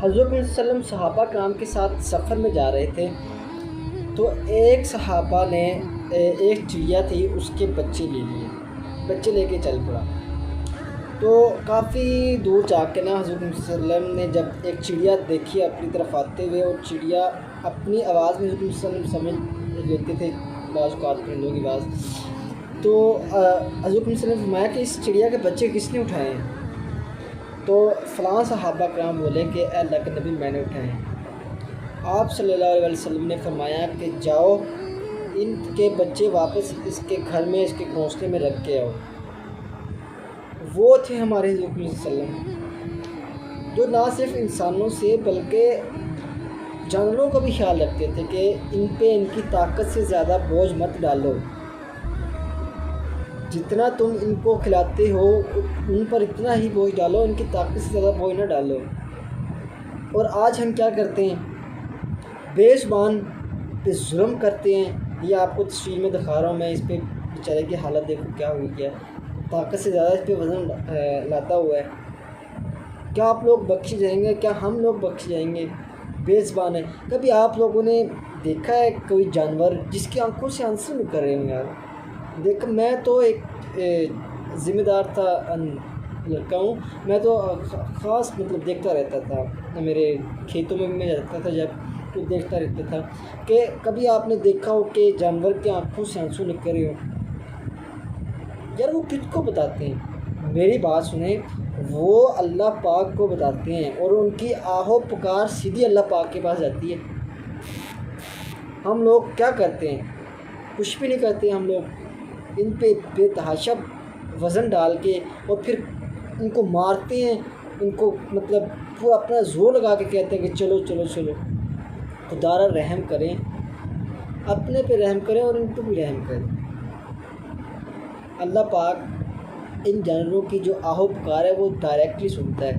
حضرت صلی اللہ علیہ وسلم صحابہ کرام کے ساتھ سفر میں جا رہے تھے، تو ایک صحابہ نے ایک چڑیا تھی، اس کے بچے لے لیے، بچے لے کے چل پڑا۔ تو کافی دور جا کے نا حضرت صلی اللہ علیہ وسلم نے جب ایک چڑیا دیکھی اپنی طرف آتے ہوئے، اور چڑیا اپنی آواز میں حضرت صلی اللہ علیہ وسلم سمجھ لیتے تھے بعض اوقات پرندوں کی آواز، تو حضرت صلی اللہ علیہ وسلم نے فرمایا کہ اس چڑیا کے بچے کس نے اٹھائے ہیں؟ تو فلاں صحابہ کرام بولے کہ اے اللہ کے نبی میں نے اٹھائے ہیں۔ آپ صلی اللہ علیہ وسلم نے فرمایا کہ جاؤ ان کے بچے واپس اس کے گھر میں، اس کے گھونسلے میں رکھ کے آؤ۔ وہ تھے ہمارے حضور صلی اللہ علیہ وسلم، جو نہ صرف انسانوں سے بلکہ جانوروں کا بھی خیال رکھتے تھے کہ ان پہ ان کی طاقت سے زیادہ بوجھ مت ڈالو، جتنا تم ان کو کھلاتے ہو ان پر اتنا ہی بوجھ ڈالو، ان کی طاقت سے زیادہ بوجھ نہ ڈالو۔ اور آج ہم کیا کرتے ہیں؟ بے زبان پہ ظلم کرتے ہیں۔ یہ آپ کو تصویر میں دکھا رہا ہوں میں، اس پہ بیچارے کی حالت دیکھو کیا ہوئی ہے، طاقت سے زیادہ اس پہ وزن لاتا ہوا ہے۔ کیا آپ لوگ بخش جائیں گے؟ کیا ہم لوگ بخش جائیں گے؟ بے زبان ہے۔ کبھی آپ لوگوں نے دیکھا ہے کوئی جانور جس کی آنکھوں سے آنسو نکل رہے ہوں؟ یار دیکھ، میں تو ایک ذمہ دار تھا لڑکا ہوں، میں تو خاص مطلب دیکھتا رہتا تھا، میرے کھیتوں میں بھی میں جاتا تھا جب، تو دیکھتا رہتا تھا کہ کبھی آپ نے دیکھا ہو کہ جانور کی آنکھوں سے آنسو نکل رہے ہوں؟ یار وہ کس کو بتاتے ہیں؟ میری بات سنیں، وہ اللہ پاک کو بتاتے ہیں، اور ان کی آہ و پکار سیدھی اللہ پاک کے پاس جاتی ہے۔ ہم لوگ کیا کرتے ہیں؟ کچھ بھی نہیں کرتے ہم لوگ، ان پہ بے تحاشا وزن ڈال کے اور پھر ان کو مارتے ہیں، ان کو مطلب پورا اپنا زور لگا کے کہتے ہیں کہ چلو چلو چلو۔ خدا را رحم کریں، اپنے پہ رحم کریں اور ان پہ بھی رحم کریں۔ اللہ پاک ان جانوروں کی جو آہ و پکار ہے وہ ڈائریکٹلی سنتا ہے۔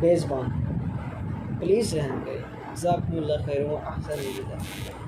بے زبان، پلیز رحم کریں۔ جزاکم اللہ خیر و احسن الجزاء۔